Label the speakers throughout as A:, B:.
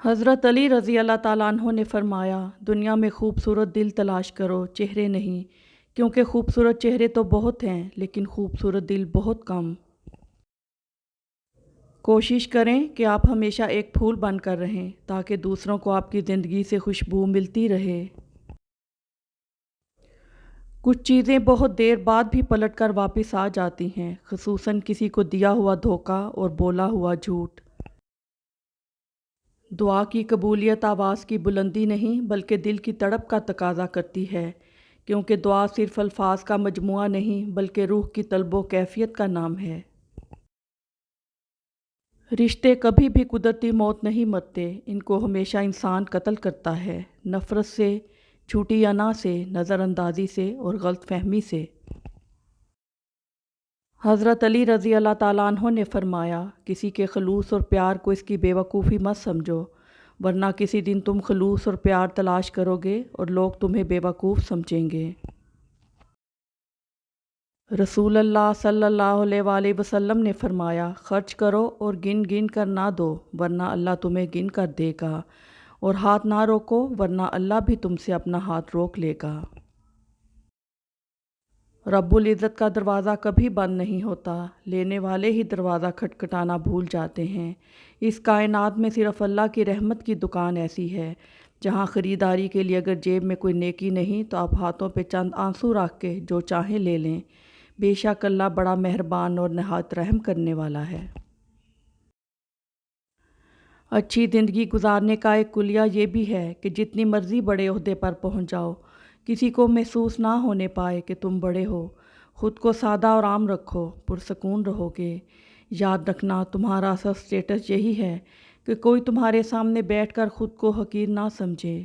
A: हज़रत अली रज़ी अल्लाह ताला अन्हो ने फ़रमाया, दुनिया में खूबसूरत दिल तलाश करो, चेहरे नहीं, क्योंकि खूबसूरत चेहरे तो बहुत हैं लेकिन खूबसूरत दिल बहुत कम। कोशिश करें कि आप हमेशा एक फूल बनकर रहें ताकि दूसरों को आपकी ज़िंदगी से खुशबू मिलती रहे। कुछ चीज़ें बहुत देर बाद भी पलट कर वापस आ जाती हैं, ख़ुसूसन किसी को दिया हुआ धोखा और बोला हुआ झूठ। दुआ की कबूलियत आवाज़ की बुलंदी नहीं बल्कि दिल की तड़प का तकाज़ा करती है, क्योंकि दुआ सिर्फ़ अल्फाज का मजमुआ नहीं बल्कि रूह की तलब कैफ़ियत का नाम है। रिश्ते कभी भी कुदरती मौत नहीं मरते, इनको हमेशा इंसान कत्ल करता है, नफ़रत से, झूठी अना से, नज़रअंदाज़ी से और गलतफ़हमी से। हज़रत अली रज़ी अल्लाह ताला अन्हो ने फ़रमाया, किसी के खलूस और प्यार को इसकी बेवकूफ़ी मत समझो, वरना किसी दिन तुम खलूस और प्यार तलाश करोगे और लोग तुम्हें बेवकूफ़ समझेंगे। रसूल अल्लाह सल्लल्लाहु अलैहि वसल्लम ने फ़रमाया, ख़र्च करो और गिन गिन कर ना दो, वरना अल्लाह तुम्हें गिन कर देगा, और हाथ ना रोको वरना अल्लाह भी तुमसे अपना हाथ रोक लेगा। रब्बुल इज़्ज़त का दरवाज़ा कभी बंद नहीं होता, लेने वाले ही दरवाज़ा खटखटाना भूल जाते हैं। इस कायनात में सिर्फ़ अल्लाह की रहमत की दुकान ऐसी है जहाँ ख़रीदारी के लिए अगर जेब में कोई नेकी नहीं तो आप हाथों पे चंद आंसू रख के जो चाहें ले लें। बेशक अल्लाह बड़ा मेहरबान और नहायत रहम करने वाला है। अच्छी ज़िंदगी गुजारने का एक कुलिया ये भी है कि जितनी मर्ज़ी बड़े ओहदे पर पहुंच जाओ, किसी को महसूस ना होने पाए कि तुम बड़े हो। ख़ुद को सादा और आम रखो, पुरसकून रहोगे। याद रखना, तुम्हारा असल स्टेटस यही है कि कोई तुम्हारे सामने बैठकर ख़ुद को हकीर ना समझे।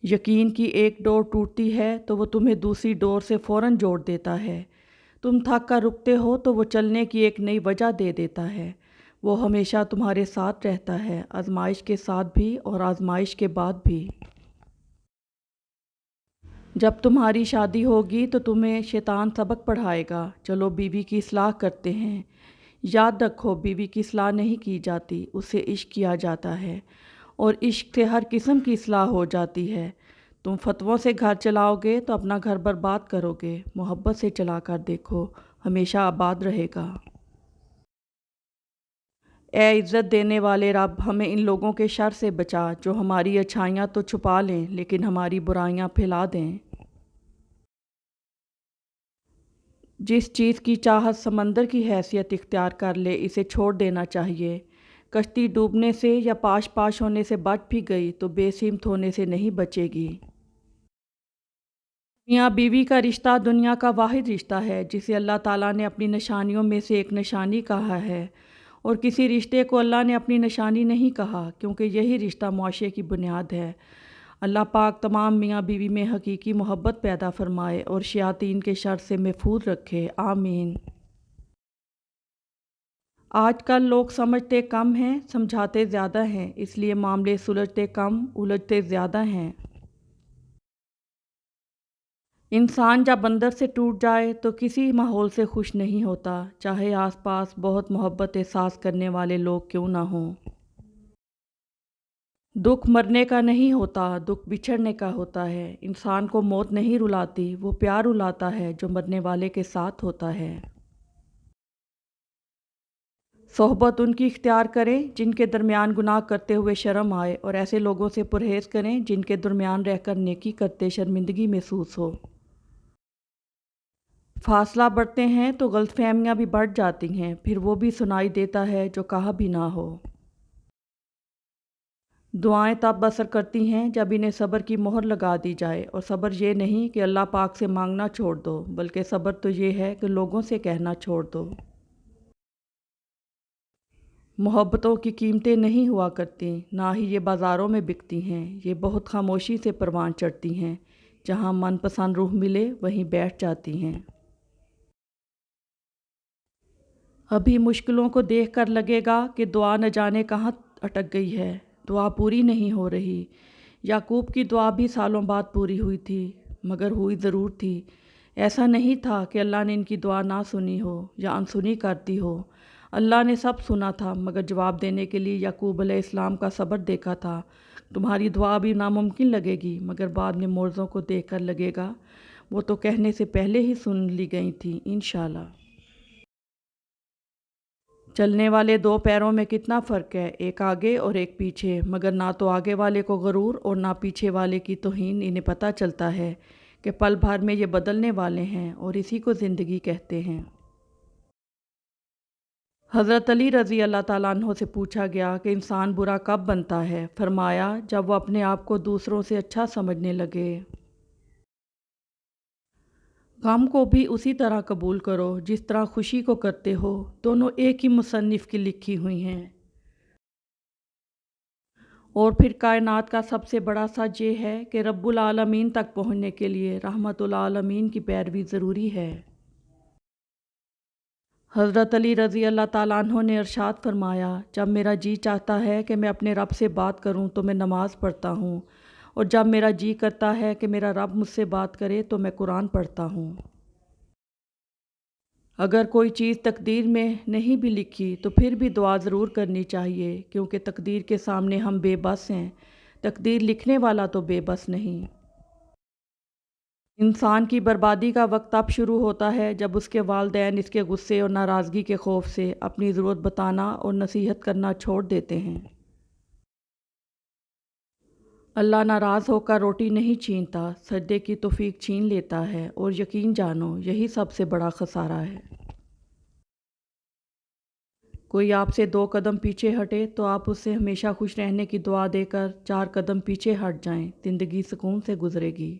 A: यकीन की एक डोर टूटती है तो वो तुम्हें दूसरी डोर से फ़ौरन जोड़ देता है। तुम थक कर रुकते हो तो वो चलने की एक नई वजह दे देता है। वो हमेशा तुम्हारे साथ रहता है, आजमाइश के साथ भी और आजमाइश के बाद भी। जब तुम्हारी शादी होगी तो तुम्हें शैतान सबक पढ़ाएगा। चलो बीवी की इस्लाह करते हैं। याद रखो, बीवी की इस्लाह नहीं की जाती, उससे इश्क किया जाता है, और इश्क से हर किस्म की इस्लाह हो जाती है। तुम फतवों से घर चलाओगे तो अपना घर बर्बाद करोगे। मोहब्बत से चला कर देखो, हमेशा आबाद रहेगा। ए इज़्ज़त देने वाले रब, हमें इन लोगों के शर से बचा जो हमारी अच्छाइयाँ तो छुपा लें लेकिन हमारी बुराइयाँ फैला दें। जिस चीज़ की चाहत समंदर की हैसियत इख्तियार कर ले, इसे छोड़ देना चाहिए। कश्ती डूबने से या पाश पाश होने से बच भी गई तो बेसिमत होने से नहीं बचेगी। मियाँ बीवी का रिश्ता दुनिया का वाहिद रिश्ता है जिसे अल्लाह ताला ने अपनी निशानियों में से एक निशानी कहा है, और किसी रिश्ते को अल्लाह ने अपनी निशानी नहीं कहा, क्योंकि यही रिश्ता मुआशरे की बुनियाद है। अल्लाह पाक तमाम मियाँ बीवी में हकीकी मोहब्बत पैदा फरमाए और शयातीन के शर से महफूज रखे, आमीन। आजकल लोग समझते कम हैं, समझाते ज़्यादा हैं, इसलिए मामले सुलझते कम, उलझते ज़्यादा हैं। इंसान जब अंदर से टूट जाए तो किसी माहौल से खुश नहीं होता, चाहे आसपास बहुत मोहब्बत एहसास करने वाले लोग क्यों ना हों। दुख मरने का नहीं होता, दुख बिछड़ने का होता है। इंसान को मौत नहीं रुलाती, वो प्यार रुलाता है जो मरने वाले के साथ होता है। सोहबत उनकी इख्तियार करें जिनके दरमियान गुनाह करते हुए शर्म आए, और ऐसे लोगों से परहेज़ करें जिनके दरमियान रहकर नेकी करते शर्मिंदगी महसूस हो। फासला बढ़ते हैं तो गलतफहमियाँ भी बढ़ जाती हैं, फिर वो भी सुनाई देता है जो कहा भी ना हो। दुआएं तब असर करती हैं जब इन्हें सब्र की मोहर लगा दी जाए, और सब्र ये नहीं कि अल्लाह पाक से मांगना छोड़ दो, बल्कि सब्र तो ये है कि लोगों से कहना छोड़ दो। मोहब्बतों की कीमतें नहीं हुआ करती, ना ही ये बाज़ारों में बिकती हैं। ये बहुत खामोशी से परवान चढ़ती हैं, जहाँ मनपसंद रूह मिले वहीं बैठ जाती हैं। अभी मुश्किलों को देखकर लगेगा कि दुआ न जाने कहाँ अटक गई है, दुआ पूरी नहीं हो रही। याकूब की दुआ भी सालों बाद पूरी हुई थी, मगर हुई ज़रूर थी। ऐसा नहीं था कि अल्लाह ने इनकी दुआ ना सुनी हो या अनसुनी कर दी हो। اللہ نے سب سنا تھا مگر جواب دینے کے لیے یعقوب علیہ السلام کا صبر دیکھا تھا۔ تمہاری دعا بھی ناممکن لگے گی مگر بعد میں معجزوں کو دیکھ کر لگے گا وہ تو کہنے سے پہلے ہی سن لی گئی تھیں انشاءاللہ۔ چلنے والے دو پیروں میں کتنا فرق ہے، ایک آگے اور ایک پیچھے، مگر نہ تو آگے والے کو غرور اور نہ پیچھے والے کی توہین۔ انہیں پتہ چلتا ہے کہ پل بھر میں یہ بدلنے والے ہیں اور اسی کو زندگی کہتے ہیں۔ حضرت علی رضی اللہ تعالیٰ عنہ سے پوچھا گیا کہ انسان برا کب بنتا ہے؟ فرمایا جب وہ اپنے آپ کو دوسروں سے اچھا سمجھنے لگے۔ غم کو بھی اسی طرح قبول کرو جس طرح خوشی کو کرتے ہو، دونوں ایک ہی مصنف کی لکھی ہوئی ہیں۔ اور پھر کائنات کا سب سے بڑا سچ یہ ہے کہ رب العالمین تک پہنچنے کے لیے رحمت العالمین کی پیروی ضروری ہے۔ حضرت علی رضی اللہ تعالیٰ عنہ نے ارشاد فرمایا جب میرا جی چاہتا ہے کہ میں اپنے رب سے بات کروں تو میں نماز پڑھتا ہوں، اور جب میرا جی کرتا ہے کہ میرا رب مجھ سے بات کرے تو میں قرآن پڑھتا ہوں۔ اگر کوئی چیز تقدیر میں نہیں بھی لکھی تو پھر بھی دعا ضرور کرنی چاہیے، کیونکہ تقدیر کے سامنے ہم بے بس ہیں، تقدیر لکھنے والا تو بے بس نہیں۔ انسان کی بربادی کا وقت تب شروع ہوتا ہے جب اس کے والدین اس کے غصے اور ناراضگی کے خوف سے اپنی ضرورت بتانا اور نصیحت کرنا چھوڑ دیتے ہیں۔ اللہ ناراض ہو کر روٹی نہیں چھینتا، سجدے کی توفیق چھین لیتا ہے، اور یقین جانو یہی سب سے بڑا خسارہ ہے۔ کوئی آپ سے 2 قدم پیچھے ہٹے تو آپ اس سے ہمیشہ خوش رہنے کی دعا دے کر 4 قدم پیچھے ہٹ جائیں، زندگی سکون سے گزرے گی۔